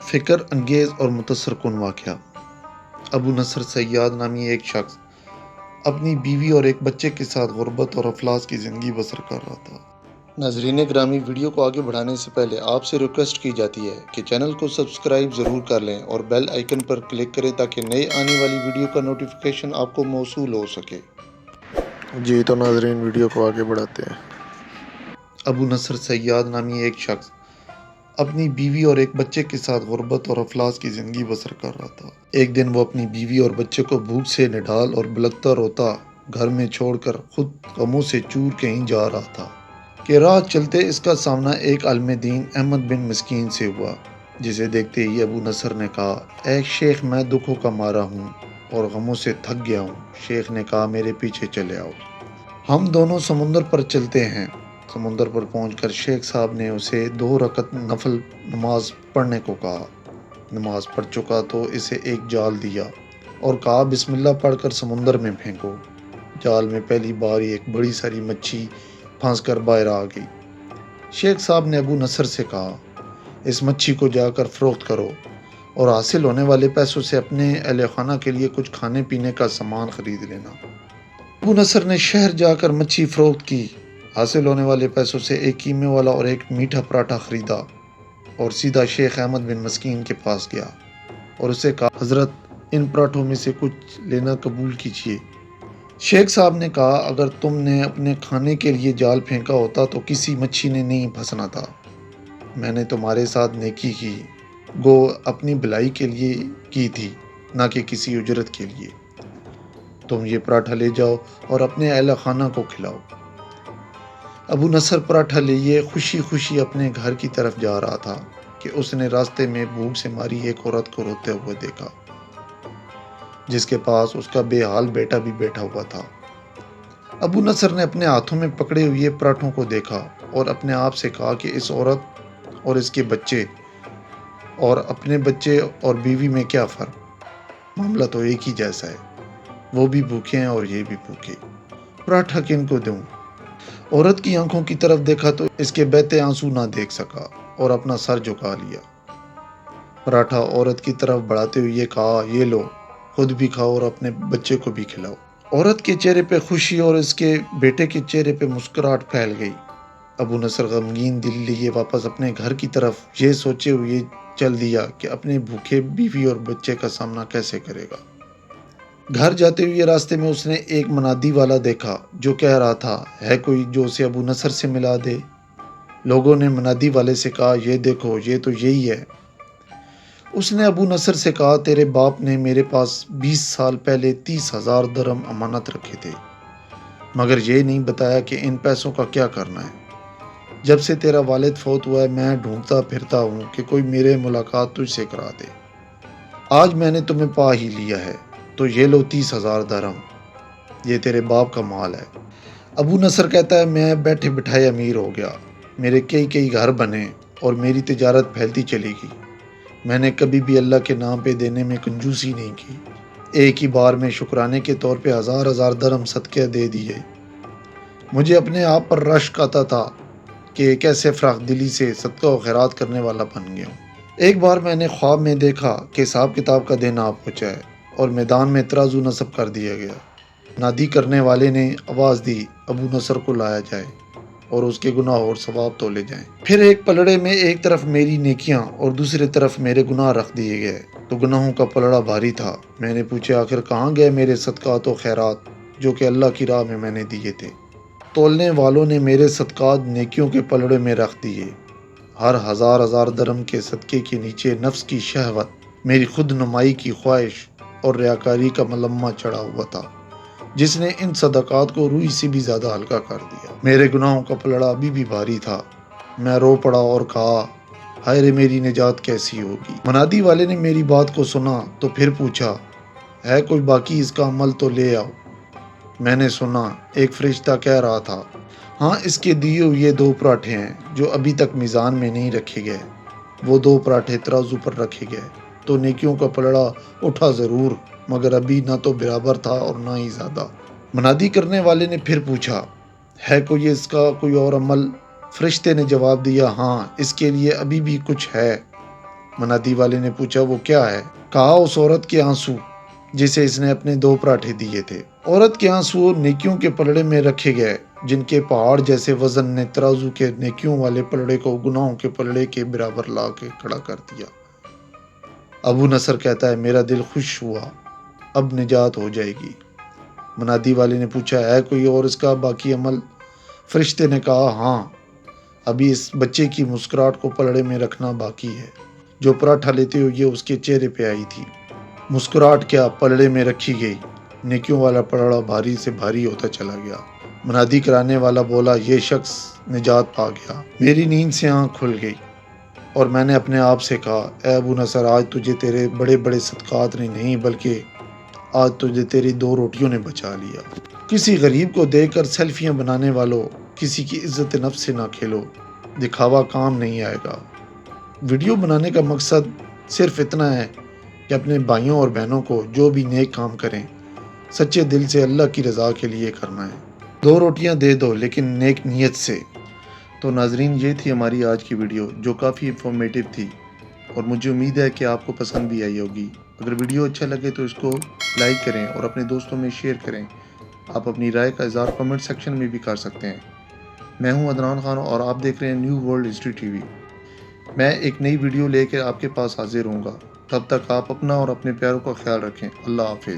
فکر انگیز اور متاثر کن واقعہ۔ ابو نصر سیاد نامی ایک شخص اپنی بیوی اور ایک بچے کے ساتھ غربت اور افلاس کی زندگی بسر کر رہا تھا۔ ناظرین گرامی، ویڈیو کو آگے بڑھانے سے پہلے آپ سے ریکویسٹ کی جاتی ہے کہ چینل کو سبسکرائب ضرور کر لیں اور بیل آئیکن پر کلک کریں تاکہ نئے آنے والی ویڈیو کا نوٹیفیکیشن آپ کو موصول ہو سکے۔ جی تو ناظرین، ویڈیو کو آگے بڑھاتے ہیں۔ ابو نصر سیاد نامی ایک شخص اپنی بیوی اور ایک بچے کے ساتھ غربت اور افلاس کی زندگی بسر کر رہا تھا۔ ایک دن وہ اپنی بیوی اور بچے کو بھوک سے نڈال اور بلکتا روتا گھر میں چھوڑ کر خود غموں سے چور کہیں جا رہا تھا کہ راہ چلتے اس کا سامنا ایک عالم دین احمد بن مسکین سے ہوا، جسے دیکھتے ہی ابو نصر نے کہا، اے شیخ، میں دکھوں کا مارا ہوں اور غموں سے تھک گیا ہوں۔ شیخ نے کہا، میرے پیچھے چلے آؤ، ہم دونوں سمندر پر چلتے ہیں۔ سمندر پر پہنچ کر شیخ صاحب نے اسے 2 رکعت نفل نماز پڑھنے کو کہا۔ نماز پڑھ چکا تو اسے ایک جال دیا اور کہا، بسم اللہ پڑھ کر سمندر میں پھینکو۔ جال میں پہلی بار ہی ایک بڑی ساری مچھی پھنس کر باہر آ گئی۔ شیخ صاحب نے ابو نصر سے کہا، اس مچھی کو جا کر فروخت کرو اور حاصل ہونے والے پیسوں سے اپنے اہل خانہ کے لیے کچھ کھانے پینے کا سامان خرید لینا۔ ابو نصر نے شہر جا کر مچھی فروخت کی، حاصل ہونے والے پیسوں سے ایک قیمے والا اور ایک میٹھا پراٹھا خریدا اور سیدھا شیخ احمد بن مسکین کے پاس گیا اور اسے کہا، حضرت، ان پراٹھوں میں سے کچھ لینا قبول کیجیے۔ شیخ صاحب نے کہا، اگر تم نے اپنے کھانے کے لیے جال پھینکا ہوتا تو کسی مچھی نے نہیں پھنسنا تھا۔ میں نے تمہارے ساتھ نیکی کی، گو اپنی بھلائی کے لیے کی تھی، نہ کہ کسی اجرت کے لیے۔ تم یہ پراٹھا لے جاؤ اور اپنے اہل خانہ کو کھلاؤ۔ ابو نصر پراٹھا لیے خوشی خوشی اپنے گھر کی طرف جا رہا تھا کہ اس نے راستے میں بھوک سے ماری ایک عورت کو روتے ہوئے دیکھا، جس کے پاس اس کا بے حال بیٹا بھی بیٹھا ہوا تھا۔ ابو نصر نے اپنے ہاتھوں میں پکڑے ہوئے پراٹھوں کو دیکھا اور اپنے آپ سے کہا کہ اس عورت اور اس کے بچے اور اپنے بچے اور بیوی میں کیا فرق؟ معاملہ تو ایک ہی جیسا ہے، وہ بھی بھوکے ہیں اور یہ بھی بھوکے، پراٹھا کن کو دوں؟ عورت کی آنکھوں کی طرف دیکھا تو اس کے بہتے آنسو نہ دیکھ سکا اور اپنا سر جھکا لیا۔ پراٹھا عورت کی طرف بڑھاتے ہوئے کہا، یہ لو، خود بھی کھاؤ اور اپنے بچے کو بھی کھلاؤ۔ عورت کے چہرے پہ خوشی اور اس کے بیٹے کے چہرے پہ مسکراہٹ پھیل گئی۔ ابو نصر غمگین دل لیے واپس اپنے گھر کی طرف یہ سوچے ہوئے چل دیا کہ اپنے بھوکے بیوی اور بچے کا سامنا کیسے کرے گا۔ گھر جاتے ہوئے راستے میں اس نے ایک منادی والا دیکھا جو کہہ رہا تھا، ہے کوئی جو اسے ابو نصر سے ملا دے؟ لوگوں نے منادی والے سے کہا، یہ دیکھو، یہ تو یہی ہے۔ اس نے ابو نصر سے کہا، تیرے باپ نے میرے پاس 20 سال پہلے 30,000 درہم امانت رکھے تھے، مگر یہ نہیں بتایا کہ ان پیسوں کا کیا کرنا ہے۔ جب سے تیرا والد فوت ہوا ہے میں ڈھونڈتا پھرتا ہوں کہ کوئی میرے ملاقات تجھ سے کرا دے۔ آج میں نے تمہیں پا ہی لیا ہے، تو یہ لو 30,000 درہم، یہ تیرے باپ کا مال ہے۔ ابو نصر کہتا ہے، میں بیٹھے بٹھائے امیر ہو گیا، میرے کئی گھر بنے اور میری تجارت پھیلتی چلی گئی۔ میں نے کبھی بھی اللہ کے نام پہ دینے میں کنجوسی نہیں کی، ایک ہی بار میں شکرانے کے طور پہ 1000 درہم صدقے دے دیے۔ مجھے اپنے آپ پر رشک آتا تھا کہ کیسے فراخ دلی سے صدقہ و خیرات کرنے والا بن گیا ہوں۔ ایک بار میں نے خواب میں دیکھا کہ حساب کتاب کا دن آ پہنچا ہے اور میدان میں ترازو نصب کر دیا گیا۔ نادی کرنے والے نے آواز دی، ابو نصر کو لایا جائے اور اس کے گناہ اور ثواب تولے جائیں۔ پھر ایک پلڑے میں ایک طرف میری نیکیاں اور دوسری طرف میرے گناہ رکھ دیے گئے تو گناہوں کا پلڑا بھاری تھا۔ میں نے پوچھا، آخر کہاں گئے میرے صدقات و خیرات جو کہ اللہ کی راہ میں نے دیے تھے؟ تولنے والوں نے میرے صدقات نیکیوں کے پلڑے میں رکھ دیے۔ ہر 1000 درہم کے صدقے کے نیچے نفس کی شہوت، میری خود نمائی کی خواہش اور ریاکاری کا ملمہ چڑھا ہوا تھا، جس نے ان صدقات کو روئی سے بھی زیادہ ہلکا کر دیا۔ میرے گناہوں کا پلڑا ابھی بھی بھاری تھا۔ میں رو پڑا اور کہا، ہائے رے، میری نجات کیسی ہوگی؟ منادی والے نے میری بات کو سنا تو پھر پوچھا، ہے کوئی باقی؟ اس کا عمل تو لے آؤ۔ میں نے سنا ایک فرشتہ کہہ رہا تھا، ہاں، اس کے دیے ہوئے 2 پراٹھے ہیں جو ابھی تک میزان میں نہیں رکھے گئے۔ وہ 2 پراٹھے ترازو پر رکھے گئے تو نیکیوں کا پلڑا اٹھا ضرور، مگر ابھی نہ تو برابر تھا اور نہ ہی زیادہ۔ منادی کرنے والے نے پھر پوچھا، ہے کوئی اس کا کوئی اور عمل؟ فرشتے نے جواب دیا، ہاں، اس کے لیے ابھی بھی کچھ ہے۔ منادی والے نے پوچھا وہ کیا ہے؟ کہا اس عورت کے آنسو جسے اس نے اپنے 2 پراٹھے دیے تھے۔ عورت کے آنسو نیکیوں کے پلڑے میں رکھے گئے جن کے پہاڑ جیسے وزن نے ترازو کے نیکیوں والے پلڑے کو گناہوں کے پلڑے کے برابر لا کے کھڑا کر دیا۔ ابو نصر کہتا ہے میرا دل خوش ہوا، اب نجات ہو جائے گی۔ منادی والے نے پوچھا ہے کوئی اور اس کا باقی عمل؟ فرشتے نے کہا ہاں، ابھی اس بچے کی مسکراہٹ کو پلڑے میں رکھنا باقی ہے۔ جو پراٹھا لیتے ہوئے اس کے چہرے پہ آئی تھی، مسکراہٹ کیا پلڑے میں رکھی گئی، نیکیوں والا پلڑا بھاری سے بھاری ہوتا چلا گیا۔ منادی کرانے والا بولا یہ شخص نجات پا گیا۔ میری نیند سے آنکھ کھل گئی اور میں نے اپنے آپ سے کہا اے ابو نصر، آج تجھے تیرے بڑے بڑے صدقات نے نہیں بلکہ آج تجھے تیری 2 روٹیوں نے بچا لیا۔ کسی غریب کو دیکھ کر سیلفیاں بنانے والوں، کسی کی عزت نفس سے نہ کھیلو، دکھاوا کام نہیں آئے گا۔ ویڈیو بنانے کا مقصد صرف اتنا ہے کہ اپنے بھائیوں اور بہنوں کو جو بھی نیک کام کریں سچے دل سے اللہ کی رضا کے لیے کرنا ہے۔ 2 روٹیاں دے دو لیکن نیک نیت سے۔ تو ناظرین یہ تھی ہماری آج کی ویڈیو جو کافی انفارمیٹیو تھی اور مجھے امید ہے کہ آپ کو پسند بھی آئی ہوگی۔ اگر ویڈیو اچھا لگے تو اس کو لائک کریں اور اپنے دوستوں میں شیئر کریں۔ آپ اپنی رائے کا اظہار کمنٹ سیکشن میں بھی کر سکتے ہیں۔ میں ہوں عدنان خان اور آپ دیکھ رہے ہیں new world history T V. میں ایک نئی ویڈیو لے کے آپ کے پاس حاضر ہوں گا۔ تب تک آپ اپنا اور اپنے پیاروں کا خیال رکھیں۔ اللہ حافظ۔